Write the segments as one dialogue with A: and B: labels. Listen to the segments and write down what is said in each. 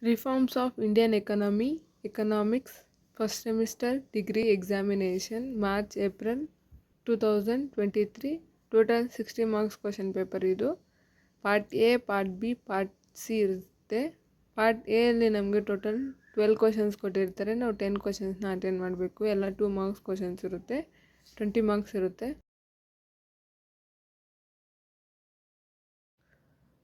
A: Reforms of Indian economy, economics, first semester degree examination, March April 2023. Total 60 marks question paper ಇದು. Part A, part B, part C ಇರುತ್ತೆ. Part A ಅಲ್ಲಿ ನಮಗೆ total 12 questions ಕೊಟ್ಟಿರ್ತಾರೆ. ನಾವು 10 ಕ್ವಶನ್ಸ್ನ attend ಮಾಡಬೇಕು. ಎಲ್ಲ 2 marks questions ಇರುತ್ತೆ, 20 marks ಇರುತ್ತೆ.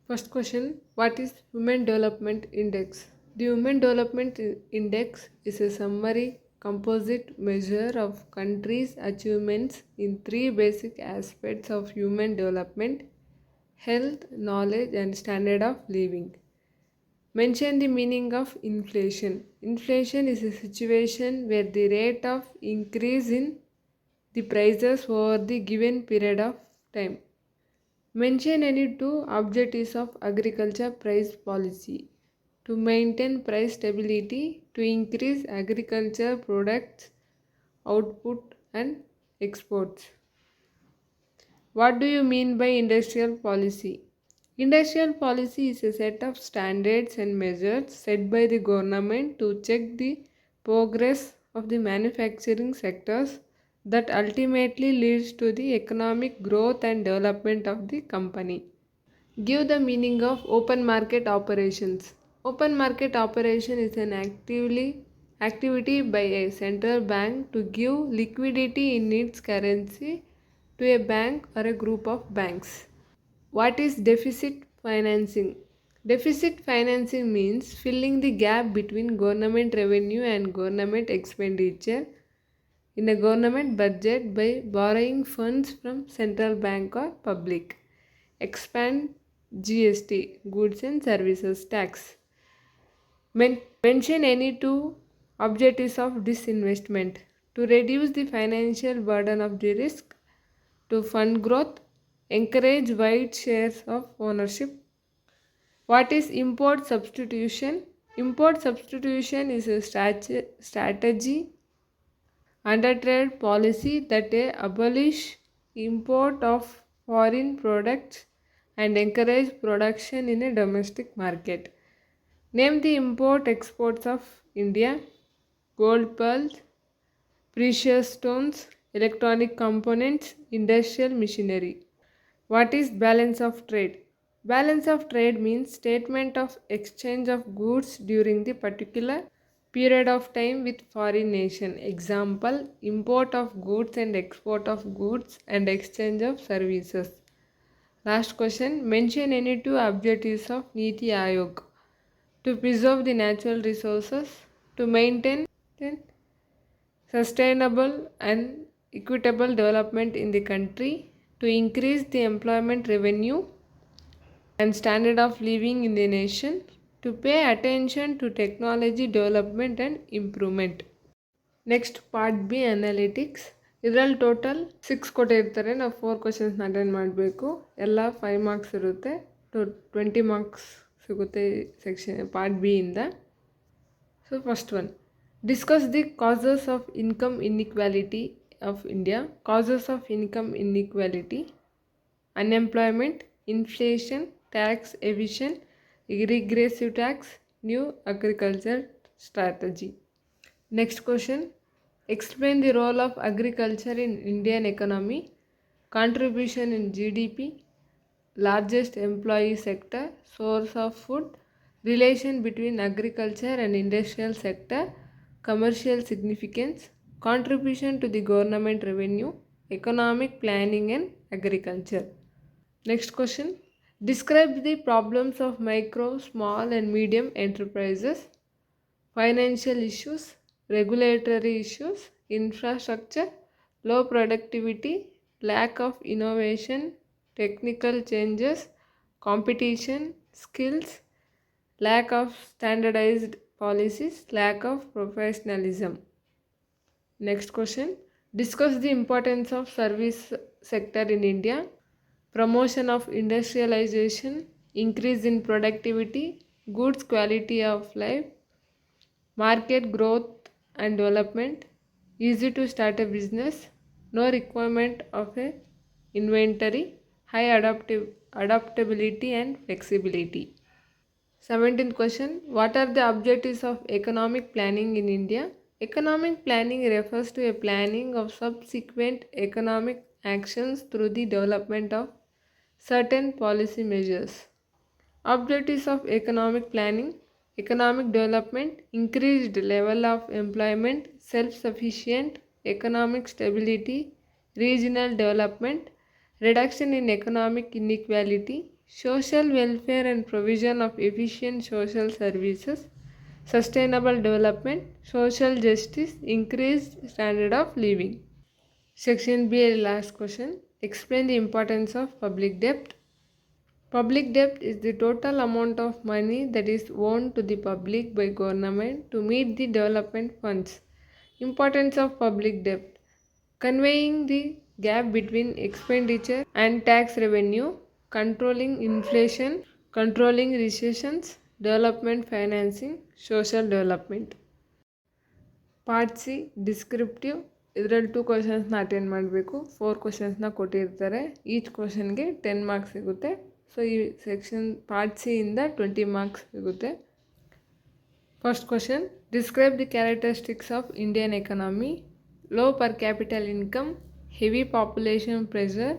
A: First question, what is Human Development Index? The Human Development Index is a summary composite measure of countries' achievements in 3 basic aspects of human development: health, knowledge, and standard of living. Mention the meaning of inflation. Inflation is a situation where the rate of increase in the prices over the given period of time. Mention any 2 objectives of agriculture price policy: to maintain price stability, to increase agriculture products output and exports. What do you mean by industrial policy? Industrial policy is a set of standards and measures set by the government to check the progress of the manufacturing sectors that ultimately leads to the economic growth and development of the company. Give the meaning of open market operations. Open market operation is an activity by a central bank to give liquidity in its currency to a bank or a group of banks. What is deficit financing? Deficit financing means filling the gap between government revenue and government expenditure in a government budget by borrowing funds from central bank or public. Expand GST, goods and services tax. Mention any 2 objectives of disinvestment: to reduce the financial burden of the risk, to fund growth, encourage wide shares of ownership. What is import substitution? Import substitution is a strategy under trade policy that abolish import of foreign products and encourage production in a domestic market. Name the import exports of India: gold, pearls, precious stones, electronic components, industrial machinery. What is balance of trade? Balance of trade means statement of exchange of goods during the particular period of time with foreign nation. Example, import of goods and export of goods and exchange of services. Last question, mention any 2 objectives of Niti Aayog: to preserve the natural resources, to maintain sustainable and equitable development in the country, to increase the employment revenue and standard of living in the nation, to pay attention to technology development and improvement. Next part B analytics. ಇದರಲ್ಲಿ total 6 ಕೊಟ್ಟಿರ್ತಾರೆ. ನಾವು 4 ಕ್ವಶನ್ಸ್ನ attend ಮಾಡಬೇಕು. ಎಲ್ಲ 5 marks ಇರುತ್ತೆ. 20 marks ಸಿಗುತ್ತೆ section part B ಇಂದ. So first one, discuss the causes of income inequality of India. Causes of income inequality: unemployment, inflation, tax evasion, regressive tax, new agriculture strategy. Next question, explain the role of agriculture in Indian economy. Contribution in GDP, largest employee sector, source of food, relation between agriculture and industrial sector, commercial significance, contribution to the government revenue, economic planning and agriculture. Next question, describe the problems of micro, small and medium enterprises. Financial issues, regulatory issues, infrastructure, low productivity, lack of innovation, technical changes, competition, skills, lack of standardized policies, lack of professionalism. Next question, discuss the importance of service sector in India. Promotion of industrialization, increase in productivity, goods quality of life, market growth and development, easy to start a business, no requirement of a inventory, high adaptability and flexibility. 17th question. What are the objectives of economic planning in India? Economic planning refers to a planning of subsequent economic actions through the development of certain policy measures. Objectives of economic planning: economic development, increased level of employment, self-sufficient, economic stability, regional development, reduction in economic inequality, social welfare and provision of efficient social services, sustainable development, social justice, increased standard of living. Section B, last question. Explain the importance of public debt. Public debt is the total amount of money that is owed to the public by government to meet the development funds. Importance of public debt: conveying the gap between expenditure and tax revenue, controlling inflation, controlling recessions, development financing, social development. Part C descriptive. ಇದರಲ್ಲಿ 2 ಕ್ವಶನ್ಸ್ನ attend ಮಾಡಬೇಕು. 4 ಕ್ವಶನ್ಸ್ನ ಕೊಟ್ಟಿರ್ತಾರೆ. Each ಕ್ವಶನ್ಗೆ 10 marks ಸಿಗುತ್ತೆ. So ಈ section part C ಇಂದ 20 marks ಸಿಗುತ್ತೆ. First question: describe the characteristics of Indian economy. Low per capital income, heavy population pressure,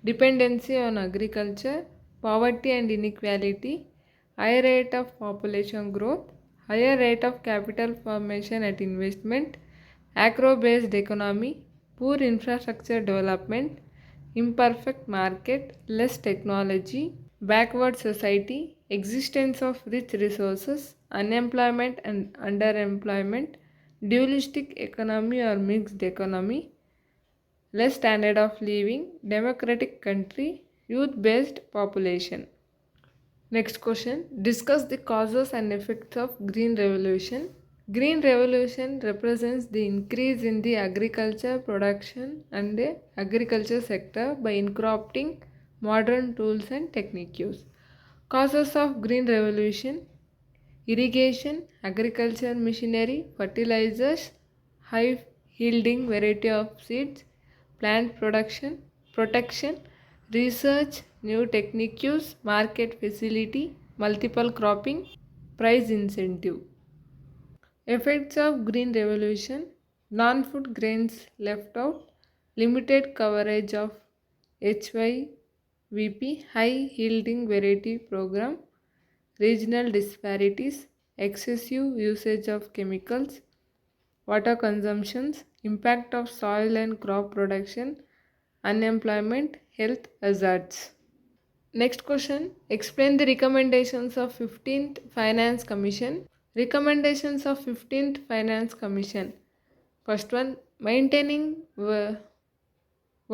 A: dependency on agriculture, poverty and inequality, high rate of population growth, higher rate of capital formation at investment, agro-based economy, poor infrastructure development, imperfect market, less technology, backward society, existence of rich resources, unemployment and underemployment, dualistic economy or mixed economy, less standard of living, democratic country, youth-based population. Next question: discuss the causes and effects of Green Revolution. Green Revolution represents the increase in the agriculture production and the agriculture sector by incorporating modern tools and techniques. Causes of Green Revolution: irrigation, agriculture machinery, fertilizers, high yielding variety of seeds, plant protection, research, new techniques, market facility, multiple cropping, price incentive. Effects of Green Revolution: non-food grains left out, limited coverage of hz9vd, high yielding variety program, regional disparities, excessive usage of chemicals, water consumptions, impact of soil and crop production, unemployment, health hazards. Next question: explain the recommendations of 15th Finance Commission. Recommendations of 15th Finance Commission. First one: maintaining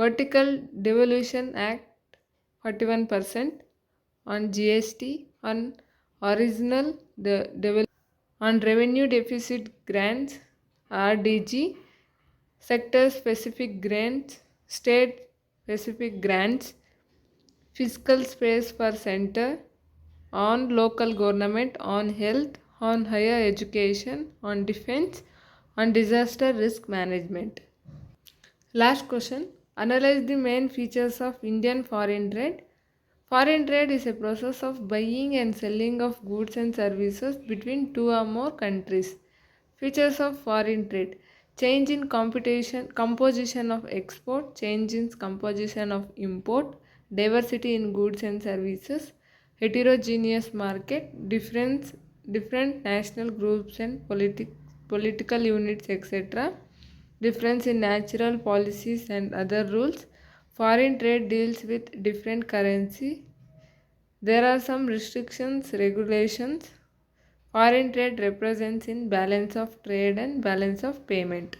A: Vertical Devolution Act 41% on GST, on original on revenue deficit grants RDG, sector specific grants, state specific grants, fiscal space for center, on local government, on health, on higher education, on defense, on disaster risk management. Last question: analyze the main features of Indian foreign trade. Foreign trade is a process of buying and selling of goods and services between 2 or more countries. Features of foreign trade: change in composition of export, change in composition of import, diversity in goods and services, heterogeneous market, different national groups and political units, etc., difference in natural policies and other rules. Foreign trade deals with different currency. There are some restrictions, regulations. Foreign trade represents in balance of trade and balance of payment.